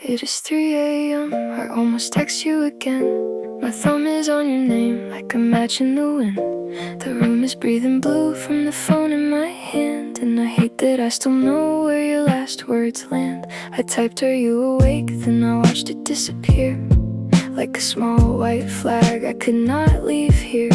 It is 3 a.m. I almost text you again. My thumb is on your name like a match in the wind. The room is breathing blue from the phone in my hand, and I hate that I still know where your last words land. I typed, "Are you awake?" Then I watched it disappear. Like a small white flag, I could not leave here.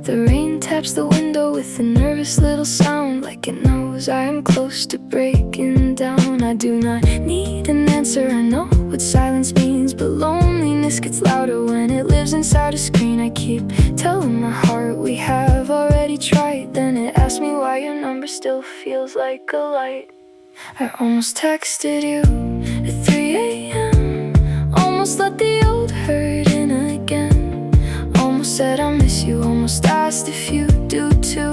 The rain taps the window with a nervous little sound, like it knows I am close to breaking down. I do not need an answer, I know what silence means, but loneliness gets louder when it lives inside a screen. I keep telling my heart we have already tried, then it asks me why your number still feels like a light. I almost texted you at 3 a.m. Almost let the old hurt in again. Almost said I miss you, almost asked if you do too.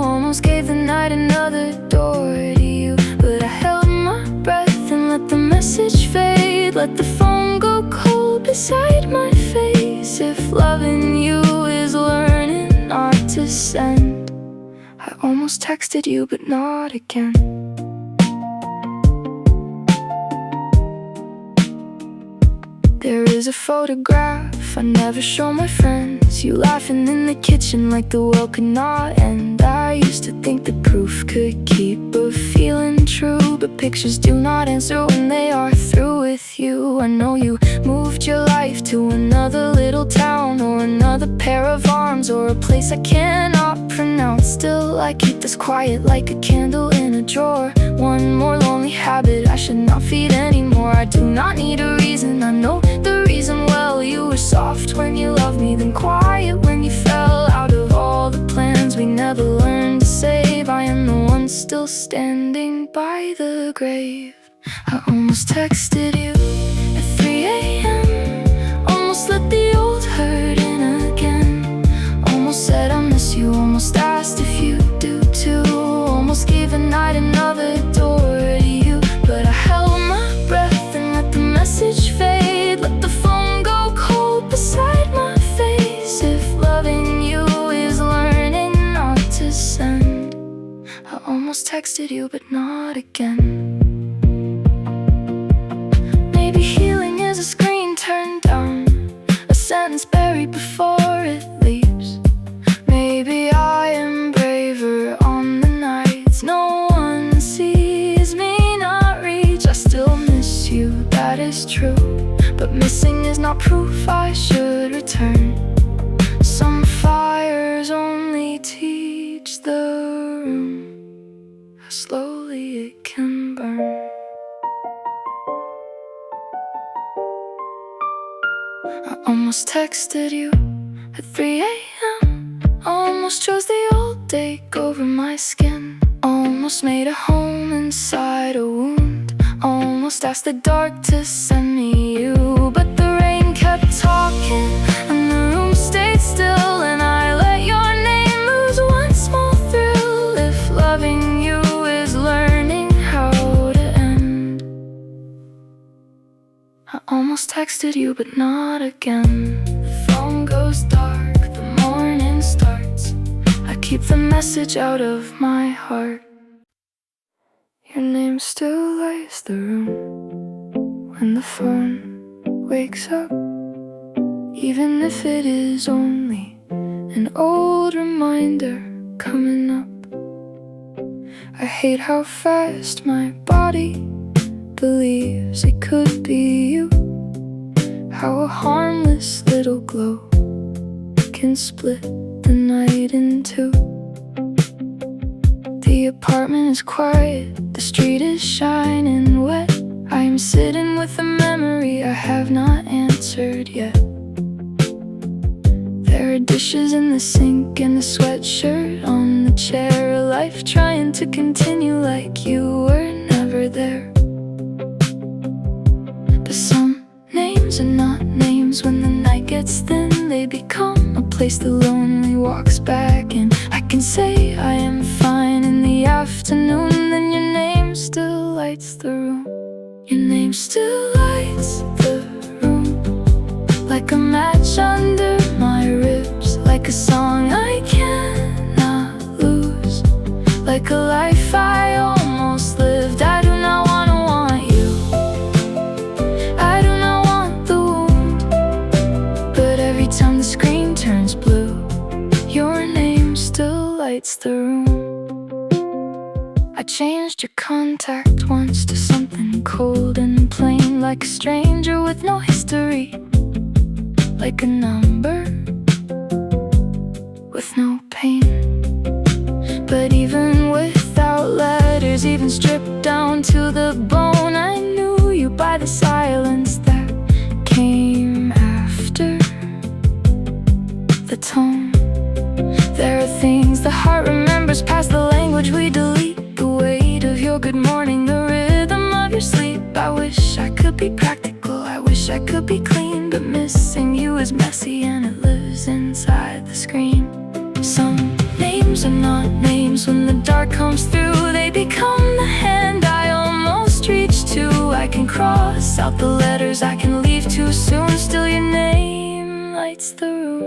Almost gave the night another door to you, but I held my breath and let the message fade. Let the phone go cold beside my face. If loving you is learning not to send, I almost texted you but not again. There is a photograph I never show my friends. You laughing in the kitchen like the world could not end. I used to think the proof could keep a feeling true, but pictures do not answer when they are through with you. I know you moved your life to another little town, or another pair of arms, or a place I cannot pronounce. Still I keep this quiet like a candle in a drawer. One more lonely habit I should not feed anymore. I do not need a reason, I know the reason well. You were soft when you loved me, then quiet when you fell. Out of all the plans we never learned to save, I am the one still standing by the grave. I almost texted you at 3 a.m. Almost let the old hurt in again. Almost said I miss you, almost asked if you do too. Almost gave the night another door to you, but I held my breath and let the message fade. Let the phone go cold beside my face. If loving you is learning not to send, I almost texted you but not again. Maybe healing is a screen turned down, a sentence buried before it leaves. Maybe I am braver on the nights no one sees me not reach. I still miss you, that is true, but missing is not proof I should return. Some fires only teach the room how slowly it can burn. I almost texted you at 3 a.m. Almost chose the old ache over my skin. Almost made a home inside a wound. Almost asked the dark to send me you, but the rain kept talking and the room stayed still, and I let your name lose one small thrill. If loving you is learning how to end, I almost texted you but not again. The phone goes dark, the morning starts. I keep the message out of my heart. Your name still lights the room when the phone wakes up, even if it is only an old reminder coming up. I hate how fast my body believes it could be you, how a harmless little glow can split the night in two. The apartment is quiet, the street is shining wet. I'm sitting with a memory I have not answered yet. There are dishes in the sink and a sweatshirt on the chair. A life trying to continue like you were never there. But some names are not names. When the night gets thin, they become a place the lonely walks back in. I can say I am fine in the afternoon, then your name still lights the room. Your name still lights the room, like a match under my ribs, like a song I cannot lose, like a life I almost lived. I do not want you. I changed your contact once to something cold and plain, like a stranger with no history, like a number with no pain. But even without letters, even stripped down to the bone, I knew you by the silence that came after the tone. There are things the heart remembers past the language we delete, the weight of your good morning, the rhythm of your sleep. I wish I could be practical, I wish I could be clean, but missing you is messy and it lives inside the screen. Some names are not names. When the dark comes through, they become the hand I almost reach to. I can cross out the letters, I can leave too soon. Still your name lights the room.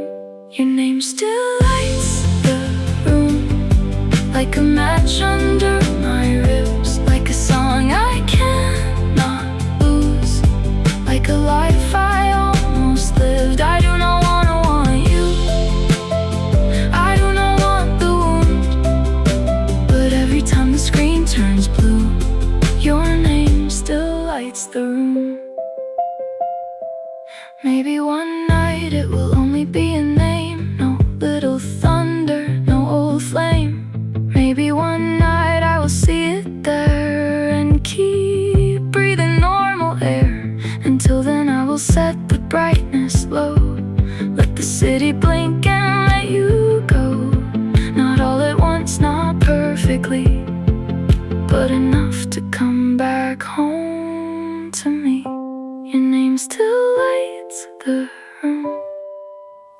Your name still lights the room, like a match under my ribs, like a song I cannot lose, like a life I almost lived. I do not want you, I do not want the wound, but every time the screen turns blue, your name still lights the room. Maybe one night it will only be a name, no little thunder, no old flame. Maybe one night I will see it there and keep breathing normal air. Until then I will set the brightness low, let the city blink and let you go. Not all at once, not perfectly, but enough to come back home to me. Your name still lights the room,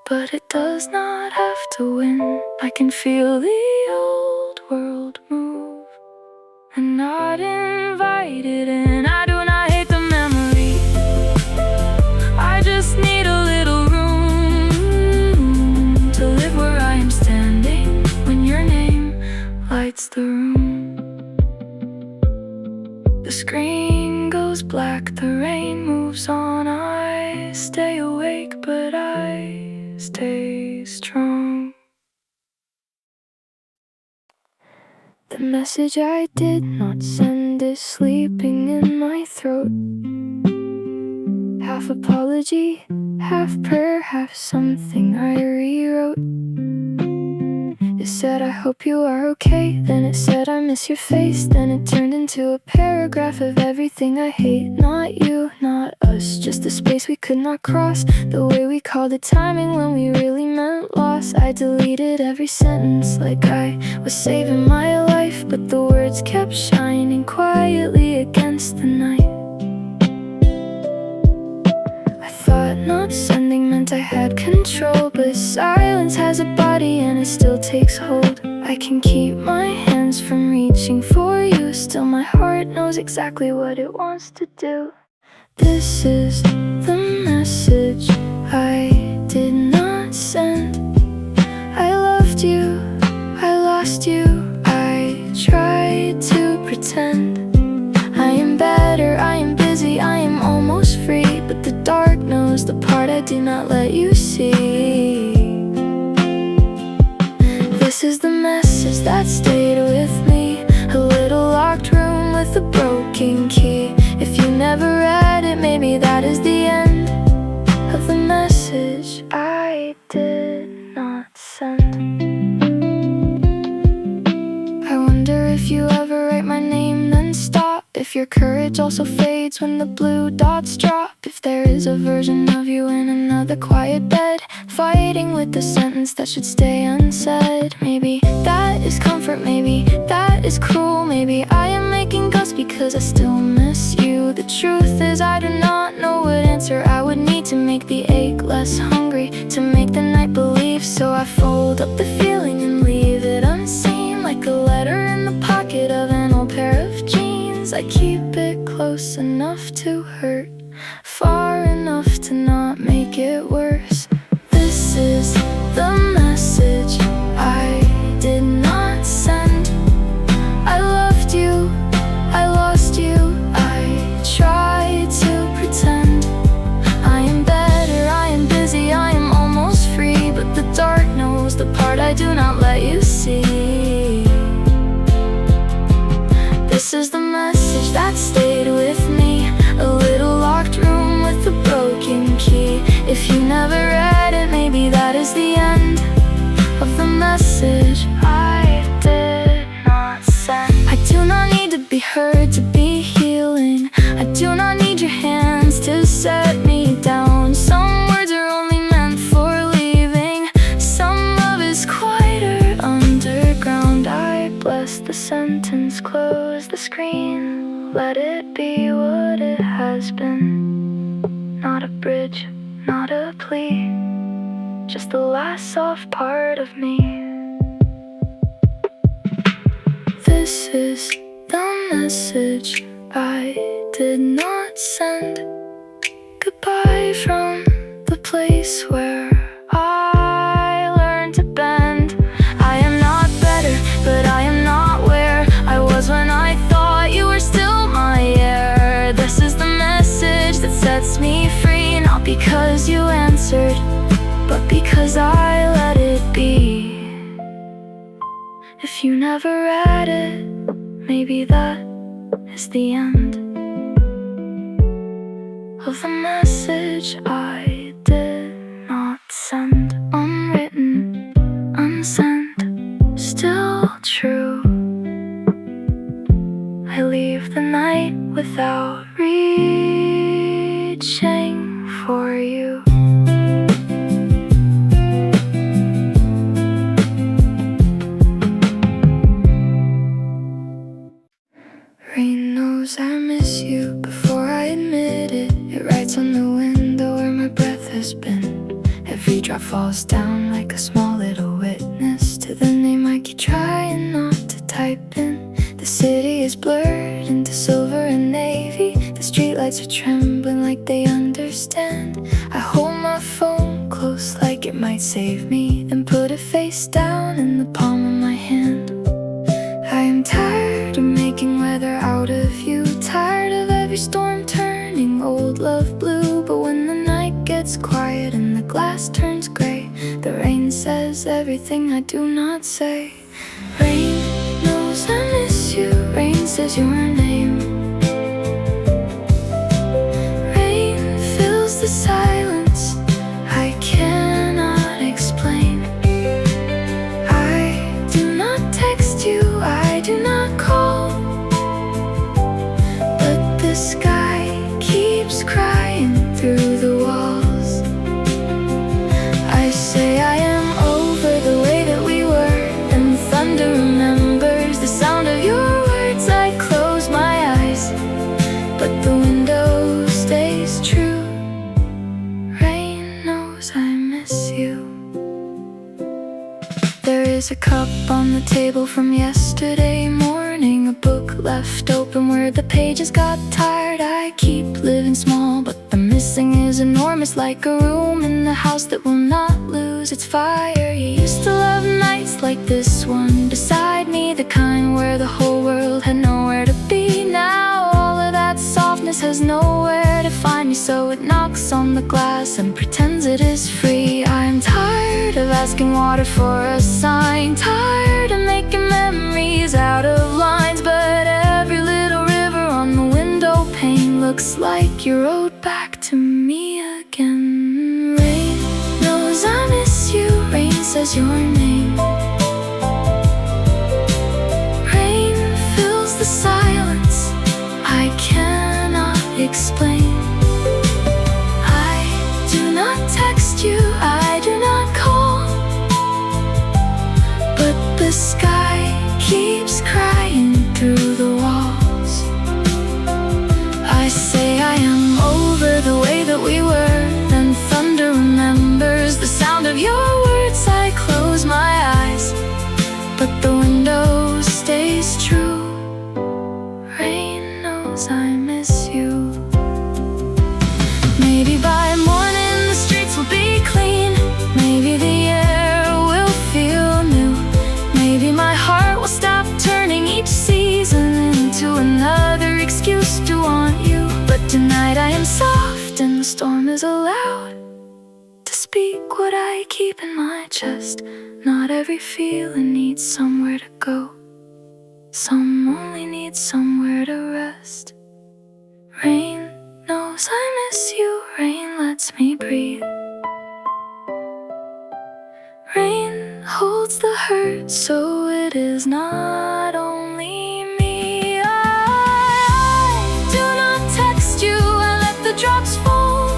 but it does not have to win. I can feel the old world move and not invited in. I do not hate the memory, I just need a little room to live where I am standing when your name lights the room. The screen goes black, the rain moves on. I stay awake, but I stay strong. The message I did not send is sleeping in my throat. Half apology, half prayer, half something I rewrote. It said I hope you are okay, then it said I miss your face, then it turned into a paragraph of everything I hate. Not you, not us, just the space we could not cross, the way we called it timing when we really meant loss. I deleted every sentence like I was saving my life, but the words kept shining quietly against the night. I thought not sending meant I had control, but silence has a body and it still takes hold. I can keep my hands from reaching for you, still my heart knows exactly what it wants to do. This is the message I did not send. I loved you, I lost you, I tried to pretend. I am better, I am busy, I am almost free, but the dark knows the part I do not let you see. This is the message that stayed with me, a little locked room with a broken key. If you never read it, maybe that is the end of the message I did not send. I wonder if you ever write my name then stop, if your courage also fades when the blue dots drop. If there is a version of you in another quiet bed, fighting with the sentence that should stay unsaid. Maybe that is comfort, maybe that is cruel, maybe I am making ghosts because I still miss you. The truth is I do not know what answer I would need to make the ache less hungry, to make the night believe. So I fold up the feeling and leave it unseen, like a letter in the pocket of an old pair of jeans. I keep it close enough to hurt, far enough to not make it worse. This is the message I did not send. I loved you, I lost you, I tried to pretend. I am better, I am busy, I am almost free, but the dark knows the part I do not let you see. has been. Not a bridge, not a plea, just the last soft part of me. This is the message I did not send. Goodbye from the place where I learned to bend. I am not better, but I am not where I was when I thought you were still my air. This is the message that sets me free, not because you answered, but because I let it be. If you never read it, maybe that is the end of the message I did not send. Unwritten, unsent, still true. I leave the night without reaching for you. Rain knows I miss you before I admit it. It writes on the window where my breath has been. Every drop falls down like a small little witness to the name I keep trying not to type in. The city is blurred into silver and navy. The streetlights are trembling like they understand. I hold my phone close like it might save me, then put it face down in the palm of my hand. I am tired of making weather out of you, tired of every storm turning old love blue. But when the night gets quiet and the glass turns gray, the rain says everything I do not say. Rain knows I miss you, rain says your name. Rain fills the silence I cannot explain. I do not text you, I do not call, but the sky keeps crying through the walls. I say I am over the way that we were, and thunder remembers the sound of your words. I close my eyes, but the window stays true. Rain knows I miss you. There is a cup on the table from yesterday morning, a book left open where the pages got tired. I keep living small, but the missing is enormous, like a room in the house that will not lose its fire. You used to love nights like this one beside me, the kind where the whole world had nowhere to be. Now all of that softness has nowhere to find me, so it knocks on the glass and pretends it is free. I'm tired of asking water for a sign, tired of making memories out of lines, but every little river on the window pane looks like you wrote back to me again. Rain knows I miss you, rain says your name. Rain fills the silence I cannot explain. I do not text you, I do not call, but the sky keeps crying through the walls. I say I am over the way that we were, then thunder remembers the sound of your words. I close my eyes, but the window stays true. Rain knows I miss you. Maybe by morning the streets will be clean, maybe the air will feel new, maybe my heart will stop turning each season into another excuse to want you. But tonight I am soft and the storm is allowed to speak what I keep in my chest. Not every feeling needs somewhere to go, some only need somewhere to rest. Rain knows I miss you, rain lets me breathe. Rain holds the hurt so it is not only me. I do not text you, I let the drops fall.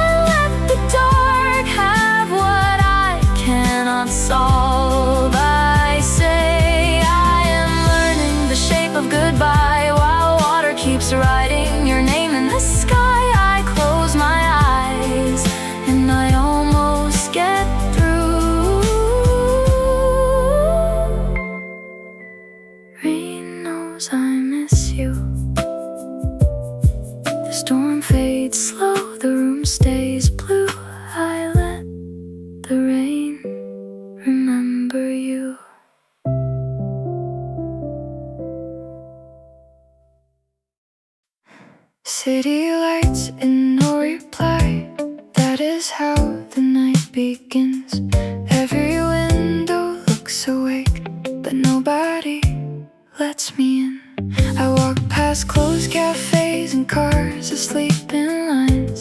I let the dark have what I cannot solve. I say I am learning the shape of goodbye while water keeps riding the sky. I close my eyes and I almost get through. Rain knows I miss you. The storm fades slow, the room stays blue. I let the rain remember you. City lights and no reply. That is how the night begins. Every window looks awake, but nobody lets me in. I walk past closed cafes and cars asleep in lines,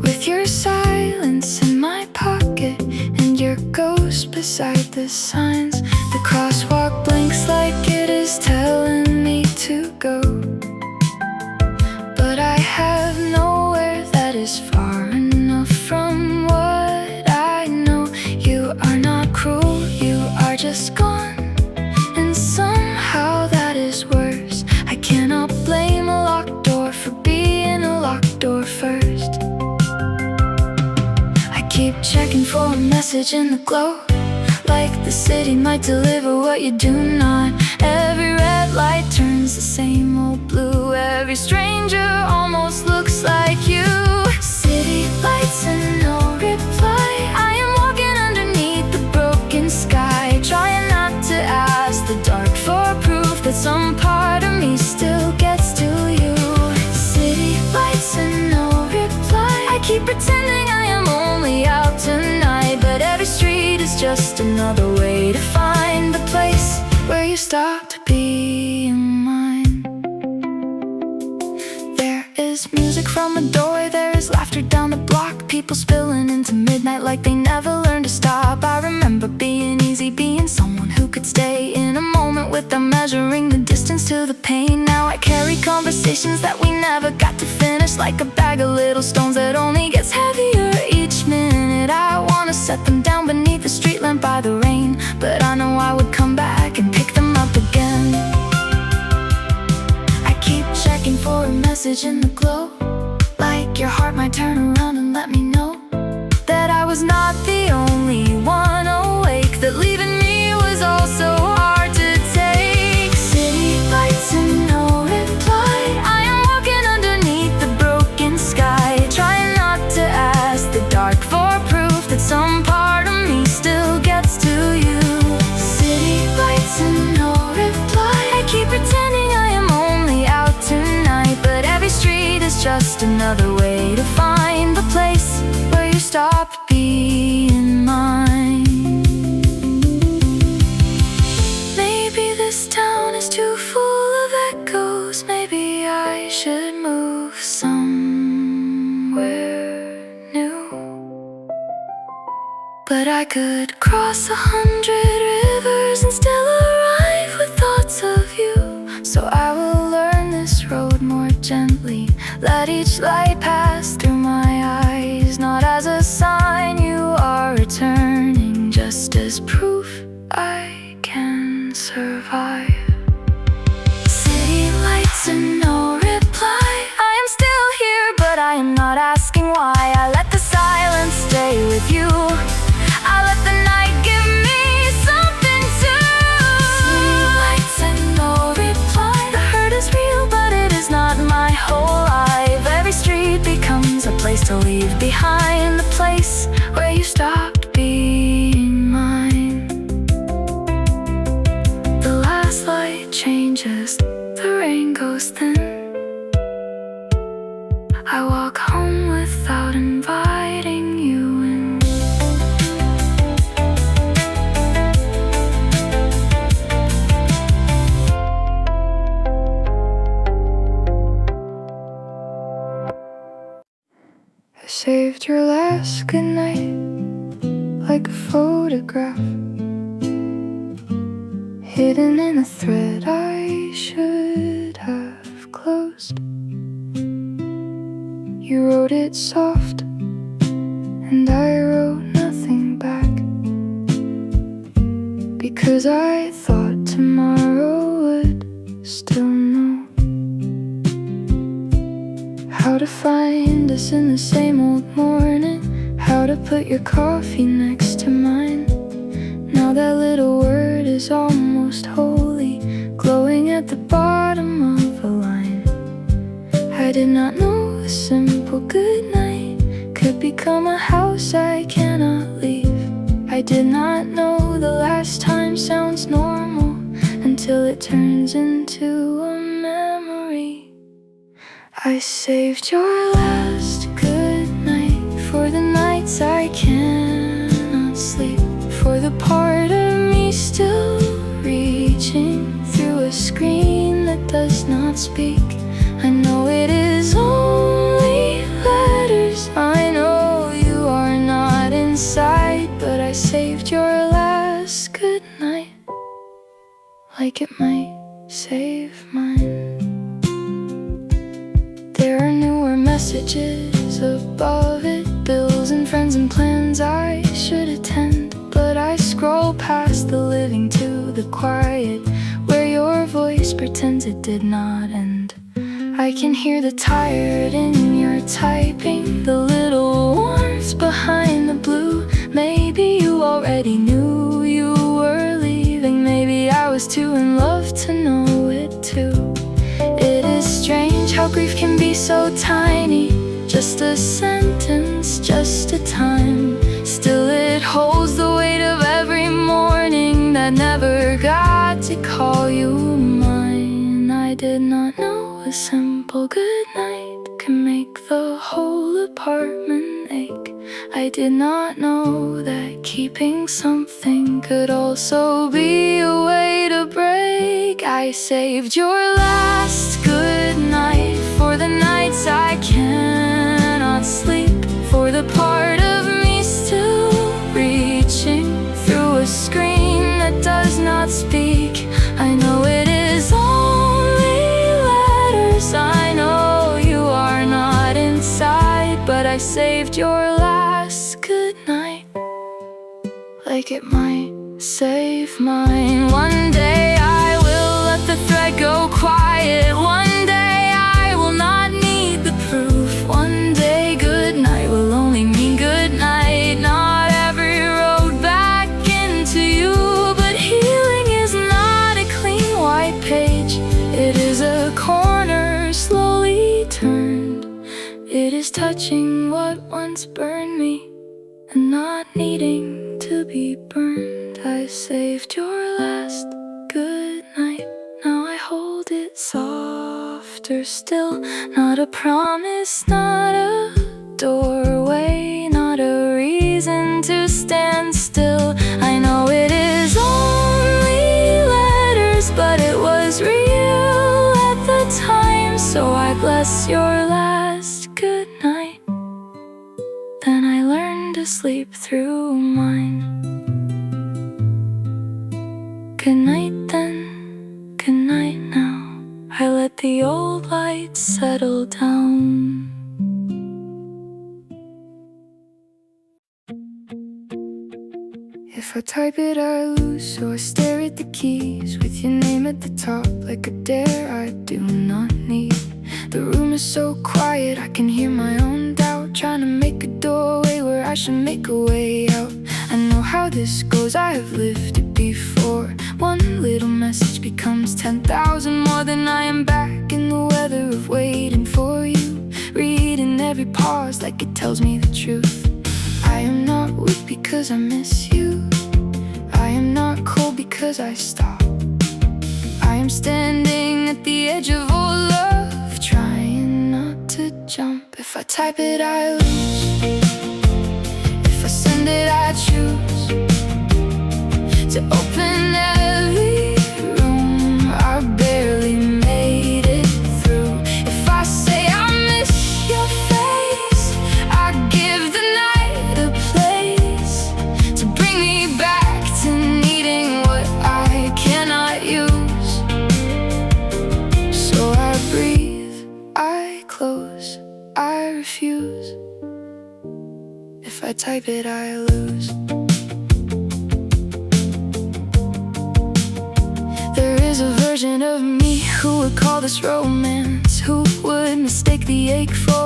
with your silence in my pocket and your ghost beside the signs. The crosswalk blinks like it is telling me to go, but I have nowhere that is far enough from what I know. You are not cruel, you are just gone, and somehow that is worse. I cannot blame a locked door for being a locked door first. I keep checking for a message in the glow, like the city might deliver what you do not. Every red light turns the same old blue. Every stranger almost looks like you. City lights and no reply. I am walking underneath the broken sky, trying not to ask the dark for proof that some part of me still gets to you. City lights and no reply. I keep pretending I am only out tonight, but every street is just another way to find the place where you stopped being mine. There is music from a doorway, there is laughter down the block, people spilling into midnight like they never learned to stop. I remember being easy, being someone who could stay in a moment without measuring the distance to the pain. Now I carry conversations that we never got to finish, like a bag of little stones that only gets heavier each minute. I wanna set them down beneath the street lamp by the rain, but I know I would come back and pick them up again. I keep checking for a message in the glow, like your heart might turn around and let me know that I was not the only one awake, that leaving me was also hard to take. City lights and no reply. I am walking underneath the broken sky, trying not to ask the dark for proof that some part of me still gets to you. City lights and no reply. I keep pretending I am only out tonight, but every street is just another way to find the place where you stopped being mine. Maybe this town is too full of echoes. Maybe I should move somewhere new, but I could cross 100 rivers and still arrive with thoughts of you. So I will learn this road more gently, let each light pass through my eyes, not as a sign you are returning, just as proof I can survive. City lights and no reply. I am still here, but I am not asking why. I let the silence stay with you. I let the night give me something to. City lights and no reply. The hurt is real, but it is not my whole life. Every street becomes a place to leave behind, the place where you stopped being mine. The last light changes, the rain goes thin. I walk home without inviting you in. I saved your last goodnight like a photograph, hidden in a thread I should have closed. You wrote it soft, and I wrote nothing back, because I thought tomorrow would still know. How to find us in the same old morning, how to put your coffee next to mine. Now that little word is almost holy, glowing at the bottom of a line. I did not know a simple goodnight could become a house I cannot leave. I did not know the last time sounds normal until it turns into a memory. I saved your last good night for the nights I cannot sleep, for the part of me still reaching through a screen that does not speak. I know it is only letters, I know you are not inside, but I saved your last good night, like it might save mine. There are newer messages above it, bills and friends and plans I should attend, but I scroll past the living to the quiet, where your voice pretends it did not end. I can hear the tired in your typing, the little warmth behind the blue. Maybe you already knew you were leaving, maybe I was too in love to know it too. It is strange how grief can be so tiny, just a sentence, just a time. Still it holds the weight of every morning that never got to call you mine. I did not know a simple goodnight could make the whole apartment ache. I did not know that keeping something could also be a way to break. I saved your last good night for the nights I cannot sleep, for the part of me still reaching through a screen that does not speak. I know it is only letters, I know you are not inside, but I saved your last good night, like it might save mine. One day I will let the thread go quiet, one day I will not need the proof. One day goodnight will only mean goodnight, not every road back into you. But healing is not a clean white page, it is a corner slowly turned. It is touching what once burned me and not needing to be burned. I saved your last good night, now I hold it softer still. Not a promise, not a doorway, not a reason to stand still. I know it is only letters, but it was real at the time, so I bless your last good night. Then I learned to sleep through mine. Good night then, good night now, I let the old lights settle down. If I type it, I lose, so I stare at the keys with your name at the top like a dare I do not need. The room is so quiet, I can hear my own doubt, trying to make a doorway where I should make a way out. I know how this goes, I have lived it before. One little message becomes 10,000 more, than I am back in the weather of waiting for you, reading every pause like it tells me the truth. I am not weak because I miss you, I am not cold because I stop. I am standing at the edge of all love, trying not to jump. If I type it, I lose, if I send it, I choose to open every room I barely made it through. If I say I miss your face, I give the night a place to bring me back to needing what I cannot use. So I breathe, I close, I refuse. If I type it, I lose. There is a version of me who would call this romance, who would mistake the ache for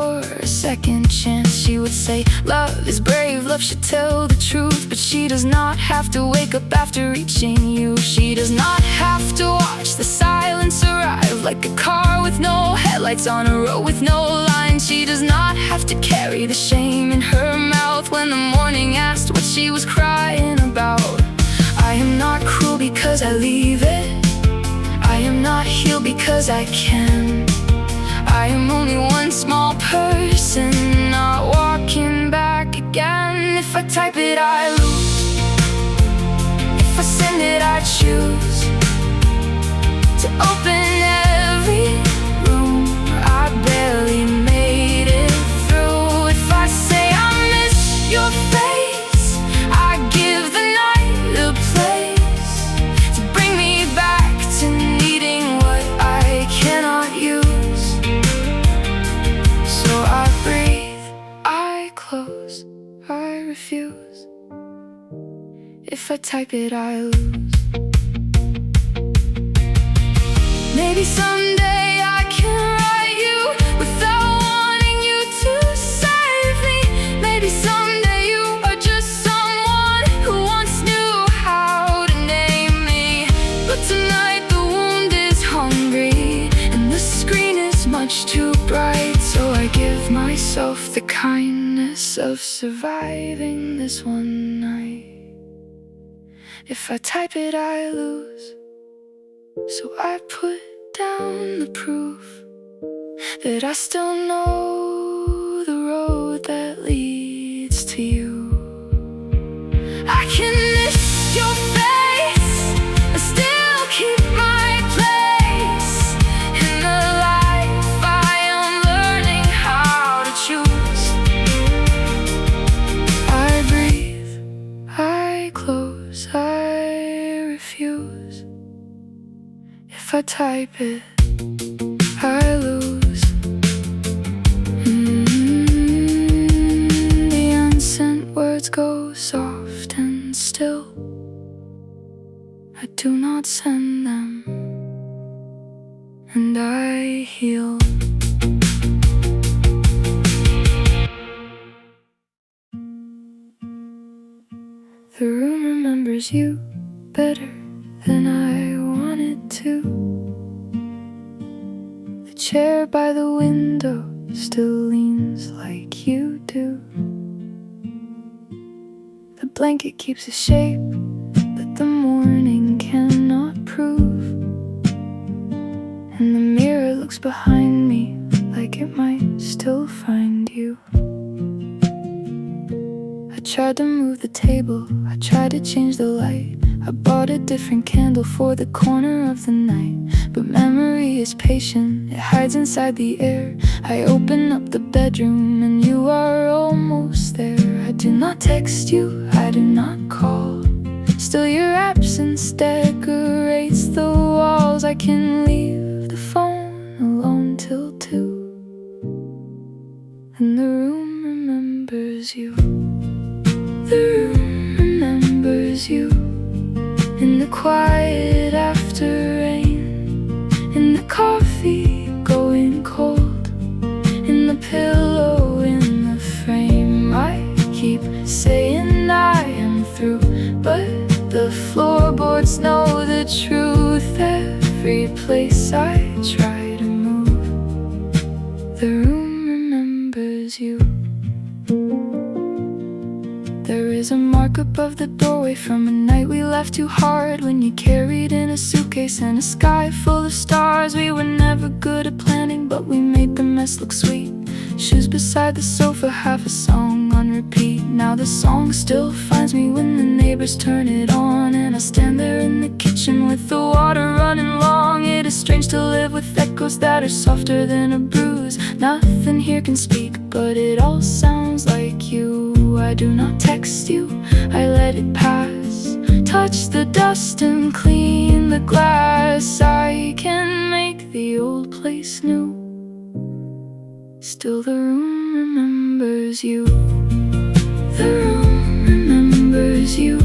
second chance. She would say, love is brave, love should tell the truth. But she does not have to wake up after reaching you. She does not have to watch the silence arrive like a car with no headlights on a road with no lines. She does not have to carry the shame in her mouth when the morning asked what she was crying about. I am not cruel because I leave it. I am not healed because I can. I am only one small person, not walking back again. If I type it, I lose. If I send it, I choose to open every room I barely made it through. If I say I miss your face, I give the night a place to bring me back to needing what I cannot use. So I breathe, I close, I refuse. If I type it, I lose. Maybe someday I can write you without wanting you to save me. Maybe someday you are just someone who once knew how to name me. But tonight the wound is hungry and the screen is much too bright. So I give myself the kindness of surviving this one night. If I type it, I lose. So I put down the proof that I still know the road that leads to you. I can miss your face and still keep my place in the life I am learning how to choose. I breathe, I close, I refuse. If I type it, I lose. The unsent words go soft and still. I do not send them, and I heal. The room remembers you better than I wanted to. The chair by the window still leans like you do. The blanket keeps a shape that the morning cannot prove, and the mirror looks behind me like it might still find you. I tried to move the table, I tried to change the light. I bought a different candle for the corner of the night. But memory is patient, it hides inside the air. I open up the bedroom and you are almost there. I do not text you, I do not call. Still your absence decorates the walls. I can leave the phone alone till 2, and the room remembers you. The room remembers you. In the quiet after rain, in the coffee going cold, in the pillow in the frame. I keep saying I am through, but the floorboards know the truth. Every place I try to move, the room remembers you. There is a mark above the doorway from a night we laughed too hard, when you carried in a suitcase and a sky full of stars. We were never good at planning, but we made the mess look sweet. Shoes beside the sofa, half a song on repeat. Now the song still finds me when the neighbors turn it on, and I stand there in the kitchen with the water running long. It is strange to live with echoes that are softer than a bruise. Nothing here can speak, but it all sounds like you. I do not text you, I let it pass. Touch the dust and clean the glass. I can make the old place new. Still the room remembers you. The room remembers you.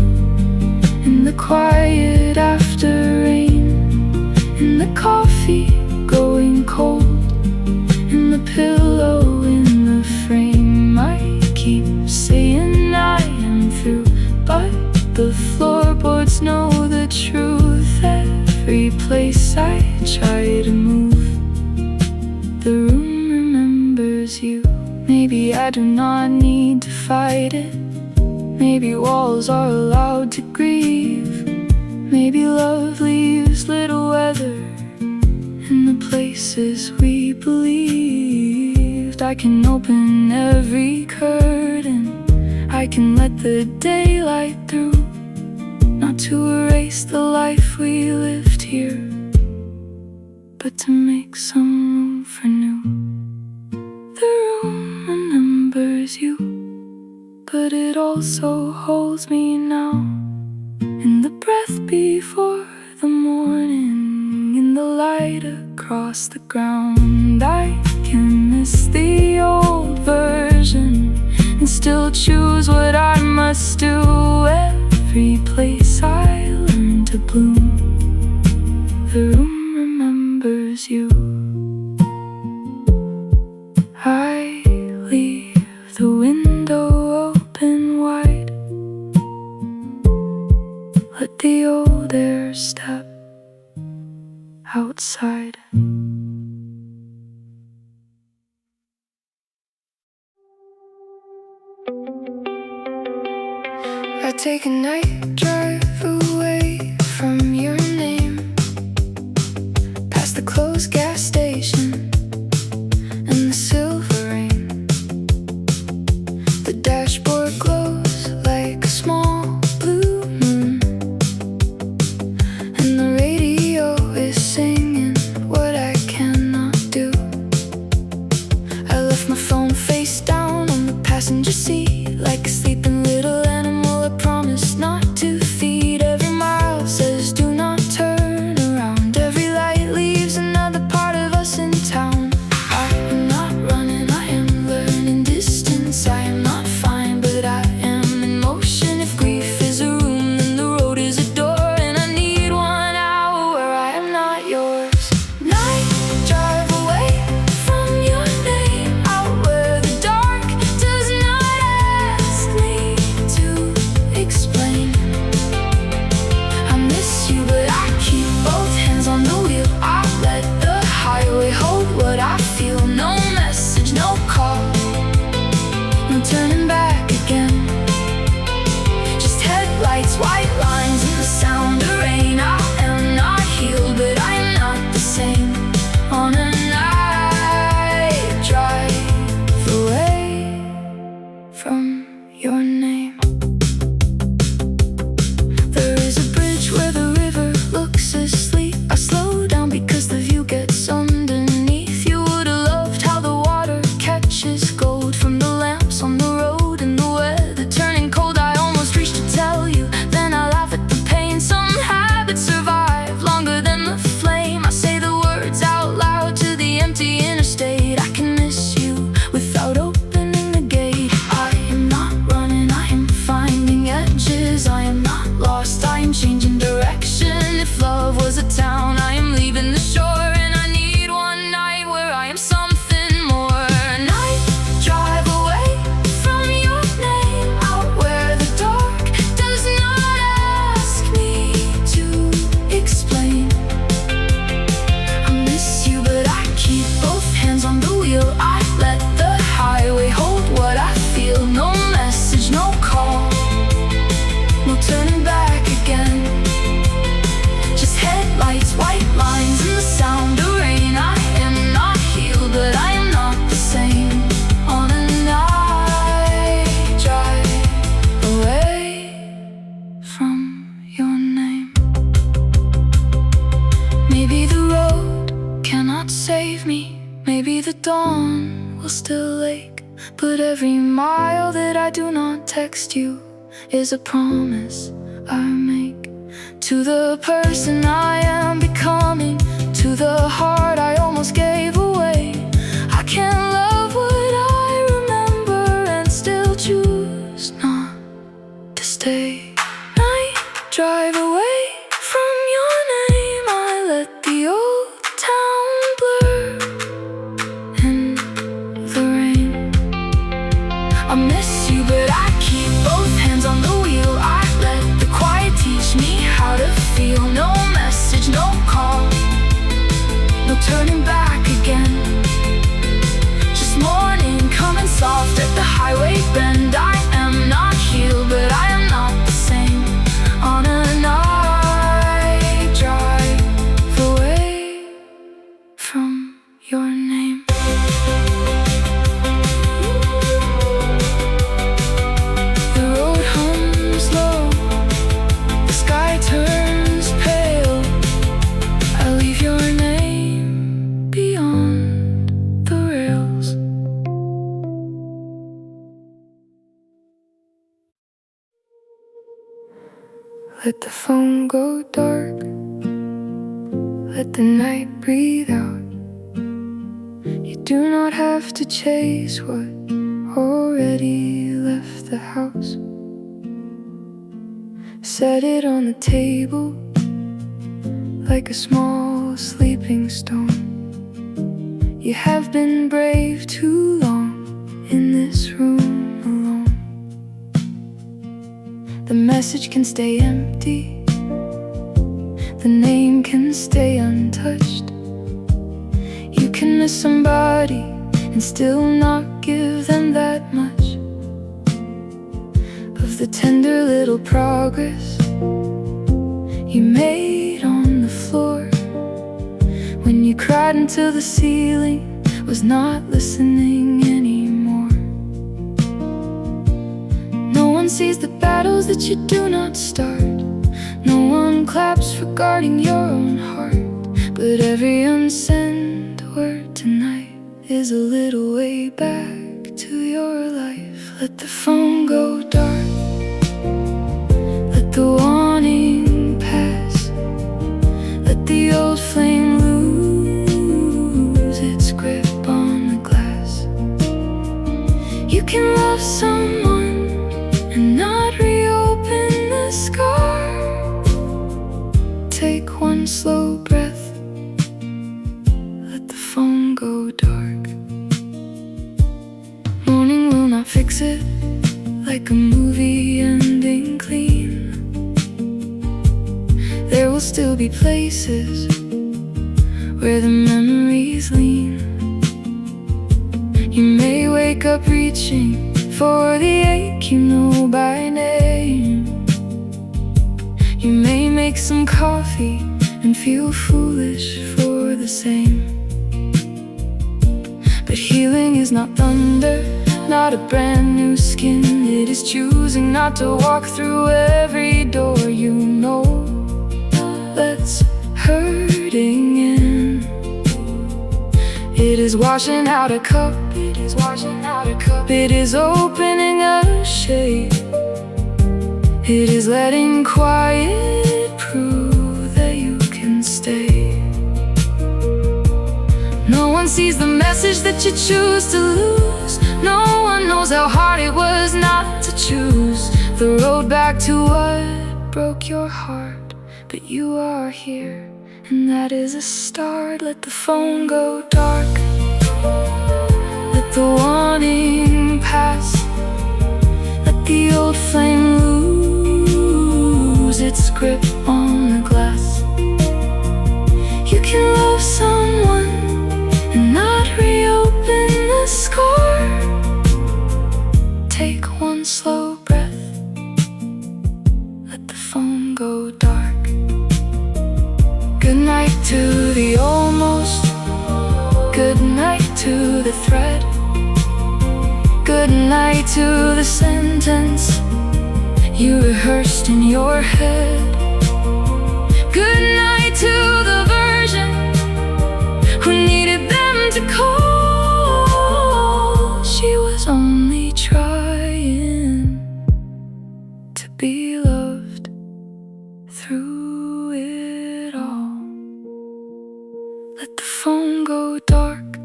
In the quiet after rain, in the coffee going cold, in the pillow in the frame. remembers you. Maybe I do not need to fight it. Maybe walls are allowed to grieve. Maybe love leaves little weather in the places we believed. I can open every curtain, I can let the daylight through, not to erase the life we lived here, but to make some room for new. The room remembers you, but it also holds me now. In the breath before the morning, in the light across the ground, I can miss the old version and still choose what I must do. Every place I learn to bloom, the room remembers you. I leave the window open wide, let the old air step outside. I take a night drive away from your name, past the closed gas station and the silver rain. The dashboard glows like a small blue moon, and the radio is singing what I cannot do. I left my phone face down on the passenger seat, like a sleeping little animal I promised not to feed. Every mile says do not turn around, every light leaves another part of us in town. I am not running, I am learning distance. I am not fine, but I am in motion. If grief is a room, then the road is a door, and I need 1 hour where I am not yours. Night drive away from your name, out where the dark does not ask me to explain. I miss you, but I keep both hands on the wheel. I let the highway hold what I feel. No message, no call, no turning back again. Just headlights, white lines, and the sound of rain. I am not healed, but I am not the same. On a night drive away from your name. There is a bridge where the river looks asleep. I slow down because the view gets underneath. You would have loved how the water catches gold from the lamps on the road, and the weather turning cold. I almost reached to tell you, then I laugh at the pain. Some habits survive longer than the flame. I say the words out loud to the empty interstate. I can miss you without opening the gate. I am not running, I am finding edges. I am not lost, I am changing direction. If love was a town, I am leaving the shore, and I need 1 night where I am something more. Night drive away from your name, out where the dark does not ask me to explain. I miss you, but I keep both hands on the wheel. I let the highway hold what I feel. No message, no call, no turning back again. Just headlights, white lines, and the sound of rain. I am not healed, but I am not the same. On a night drive away from your name. Maybe the road cannot save me, maybe the dawn will still ache, but every mile that I do not text you is a promise I make to the person I am becoming, to the heart I almost gave away. I can't love what I remember and still choose not to stay. Night drive away from your name. I let the old town blur in the rain. I miss you, but I keep both hands on the wheel. I let the quiet teach me how to feel. No message, no call, no turning back again. Just morning Let the phone go dark. Let the night breathe out. You do not have to chase what already left the house. Set it on the table like a small sleeping stone. You have been brave too long in this room alone. The message can stay empty, the name can stay untouched. You can miss somebody and still not give them that much of the tender little progress you made on the floor. When you cried until the ceiling was not listening anymore. No one sees the battles that you do not start. No one claps for guarding your own heart. But every unsent word tonight is a little way back to your life. Let the phone go dark. Let the warning pass. Let the old flame lose its grip on the glass. You can love someone and not reopen the scar. Take one slow breath. Let the phone go dark. Morning will not fix it, like a movie ending clean. There will still be places where the memories lean. You may wake up reaching for the ache you know by name. You may make some coffee and feel foolish for the same. But healing is not thunder, not a brand new skin. It is choosing not to walk through every door you know that's hurting in. It is washing out a cup. It is washing out a cup. It is opening a shade. It is letting quiet prove that you can stay. No one sees the message that you choose to lose. No one knows how hard it was not to choose the road back to what broke your heart. But you are here, and that is a start. Let the phone go dark. Let the warning pass. Let the old flame lose its grip on the glass. You can love someone and not reopen the scar. Take one slow breath. Let the phone go dark. Good night to the almost. Good night to the thread. Good night to the sentence you rehearsed in your head. Good night to the version who needed them to call. She was only trying to be loved through it all. Let the phone go dark.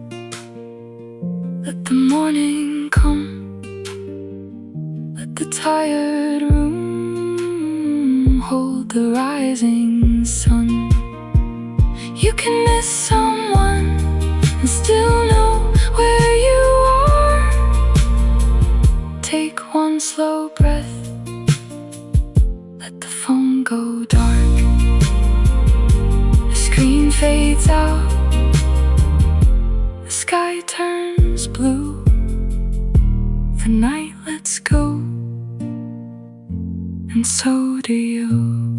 Let the morning come. Let the tired room hold the rising sun. You can miss someone and still know where you are. Take one slow breath. Let the phone go dark. The screen fades out. The sky turns blue. The night lets go, and so do you.